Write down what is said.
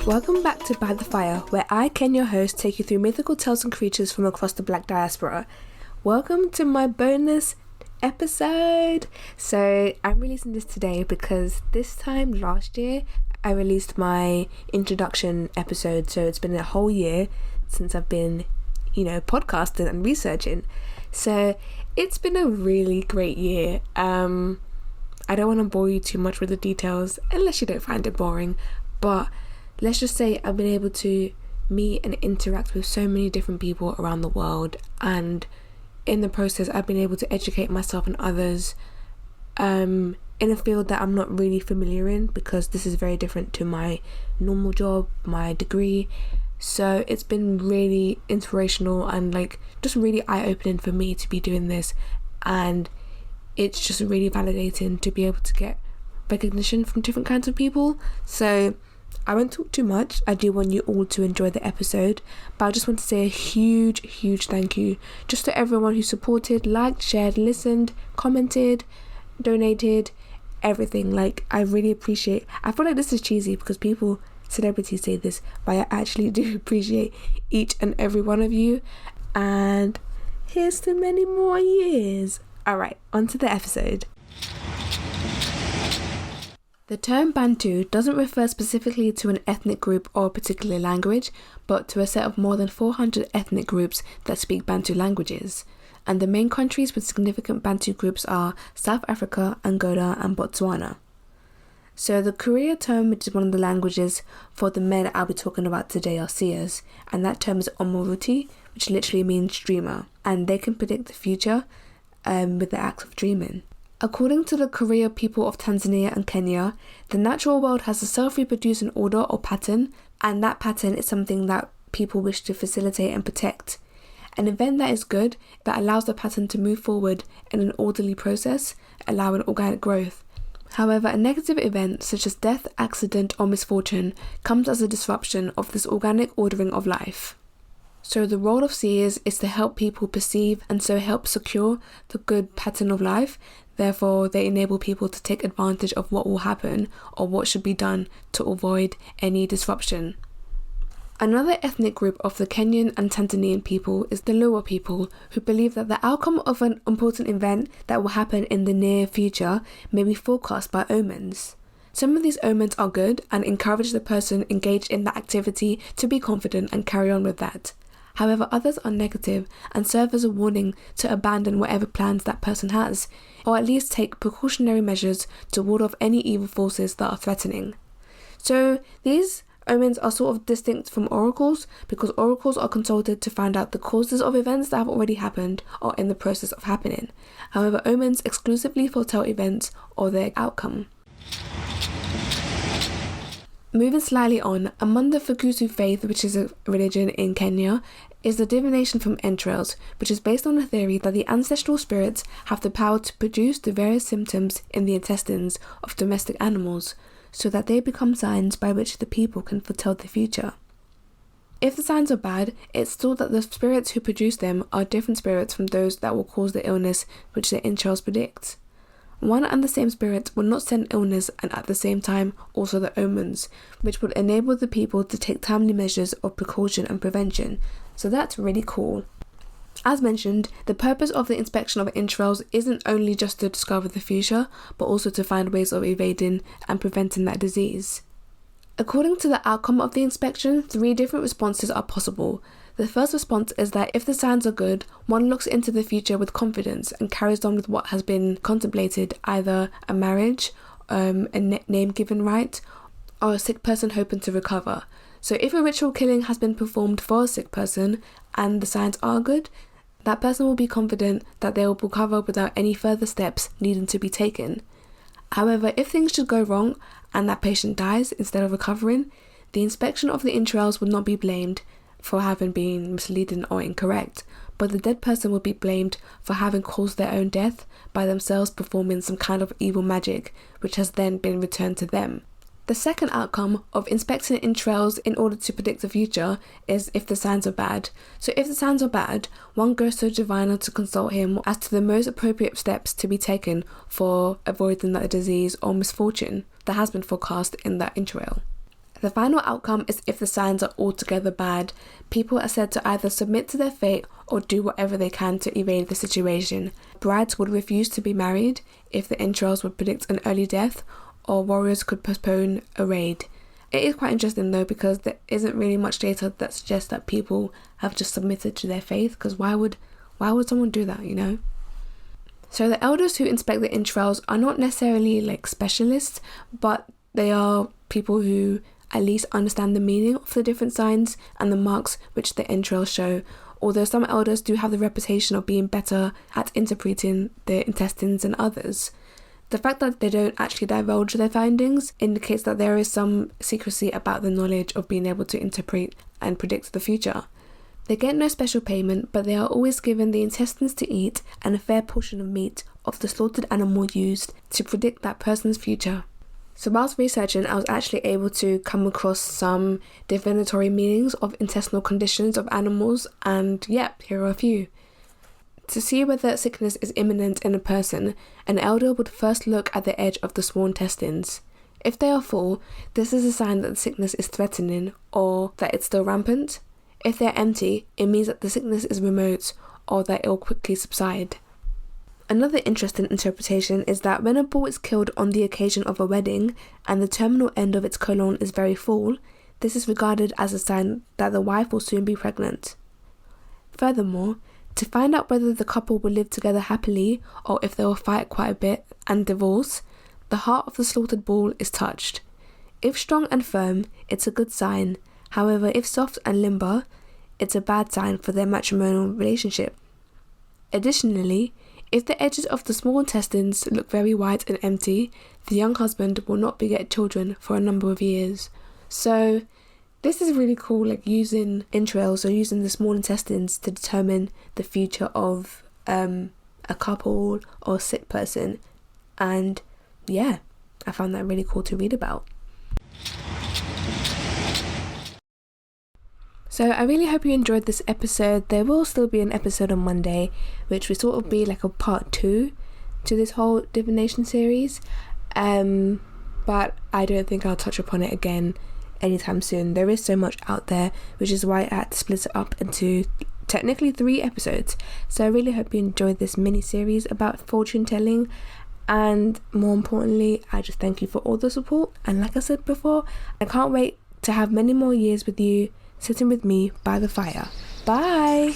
Welcome back to By the Fire, where I, Ken, your host, take you through mythical tales and creatures from across the Black diaspora. Welcome to my bonus episode. So I'm releasing this today because this time last year I released my introduction episode, so it's been a whole year since I've been, podcasting and researching. So it's been a really great year. I don't want to bore you too much with the details unless you don't find it boring, but let's just say I've been able to meet and interact with so many different people around the world, and in the process I've been able to educate myself and others in a field that I'm not really familiar in, because this is very different to my normal job, my degree. So it's been really inspirational and just really eye-opening for me to be doing this, and it's just really validating to be able to get recognition from different kinds of people. So I won't talk too much. I do want you all to enjoy the episode, but I just want to say a huge thank you just to everyone who supported, liked, shared, listened, commented, donated, everything. I really appreciate. I feel like this is cheesy because celebrities say this, but I actually do appreciate each and every one of you, and here's to many more years. Alright, on to the episode. The term Bantu doesn't refer specifically to an ethnic group or a particular language, but to a set of more than 400 ethnic groups that speak Bantu languages. And the main countries with significant Bantu groups are South Africa, Angola, and Botswana. So the Kuria term, which is one of the languages for the men I'll be talking about today, are seers, and that term is Omoruti, which literally means dreamer, and they can predict the future with the act of dreaming. According to the Kuria people of Tanzania and Kenya, the natural world has a self-reproducing order or pattern, and that pattern is something that people wish to facilitate and protect. An event that is good, that allows the pattern to move forward in an orderly process, allowing organic growth. However, a negative event such as death, accident, or misfortune comes as a disruption of this organic ordering of life. So the role of seers is to help people perceive and so help secure the good pattern of life. Therefore, they enable people to take advantage of what will happen or what should be done to avoid any disruption. Another ethnic group of the Kenyan and Tanzanian people is the Luo people, who believe that the outcome of an important event that will happen in the near future may be forecast by omens. Some of these omens are good and encourage the person engaged in that activity to be confident and carry on with that. However, others are negative and serve as a warning to abandon whatever plans that person has, or at least take precautionary measures to ward off any evil forces that are threatening. So these omens are sort of distinct from oracles, because oracles are consulted to find out the causes of events that have already happened or in the process of happening. However, omens exclusively foretell events or their outcome. Moving slightly on, among the Fukusu faith, which is a religion in Kenya, is the divination from Entrails, which is based on the theory that the ancestral spirits have the power to produce the various symptoms in the intestines of domestic animals, so that they become signs by which the people can foretell the future. If the signs are bad, it's thought that the spirits who produce them are different spirits from those that will cause the illness which the entrails predict. One and the same spirit will not send illness and at the same time also the omens, which would enable the people to take timely measures of precaution and prevention. So that's really cool. As mentioned, the purpose of the inspection of entrails isn't only just to discover the future, but also to find ways of evading and preventing that disease. According to the outcome of the inspection, 3 different responses are possible. The first response is that if the signs are good, one looks into the future with confidence and carries on with what has been contemplated, either a marriage, a name-given right, or a sick person hoping to recover. So if a ritual killing has been performed for a sick person and the signs are good, that person will be confident that they will recover without any further steps needing to be taken. However, if things should go wrong and that patient dies instead of recovering, the inspection of the entrails would not be blamed for having been misleading or incorrect, but the dead person would be blamed for having caused their own death by themselves performing some kind of evil magic, which has then been returned to them. The second outcome of inspecting entrails in order to predict the future is if the signs are bad. So if the signs are bad, one goes to a diviner to consult him as to the most appropriate steps to be taken for avoiding that disease or misfortune that has been forecast in that entrail. The final outcome is if the signs are altogether bad. People are said to either submit to their fate or do whatever they can to evade the situation. Brides would refuse to be married if the entrails would predict an early death, or warriors could postpone a raid. It is quite interesting though, because there isn't really much data that suggests that people have just submitted to their faith, because why would someone do that, you know? So the elders who inspect the entrails are not necessarily like specialists, but they are people who at least understand the meaning of the different signs and the marks which the entrails show, although some elders do have the reputation of being better at interpreting the intestines than others. The fact that they don't actually divulge their findings indicates that there is some secrecy about the knowledge of being able to interpret and predict the future. They get no special payment, but they are always given the intestines to eat and a fair portion of meat of the slaughtered animal used to predict that person's future. So whilst researching, I was actually able to come across some divinatory meanings of intestinal conditions of animals, and yep, here are a few. To see whether sickness is imminent in a person, an elder would first look at the edge of the small intestines. If they are full, this is a sign that the sickness is threatening or that it's still rampant. If they're empty, it means that the sickness is remote or that it will quickly subside. Another interesting interpretation is that when a bull is killed on the occasion of a wedding and the terminal end of its colon is very full, this is regarded as a sign that the wife will soon be pregnant. Furthermore, to find out whether the couple will live together happily or if they will fight quite a bit and divorce, the heart of the slaughtered bull is touched. If strong and firm, it's a good sign. However, if soft and limber, it's a bad sign for their matrimonial relationship. Additionally, if the edges of the small intestines look very white and empty, the young husband will not beget children for a number of years. So this is really cool, like using entrails or using the small intestines to determine the future of a couple or a sick person. And yeah, I found that really cool to read about. So I really hope you enjoyed this episode. There will still be an episode on Monday, which will sort of be like a part 2 to this whole divination series. But I don't think I'll touch upon it again anytime soon. There is so much out there, which is why I had to split it up into technically 3 episodes. So I really hope you enjoyed this mini series about fortune telling. And more importantly, I just thank you for all the support. And like I said before, I can't wait to have many more years with you, sitting with me by the fire. Bye!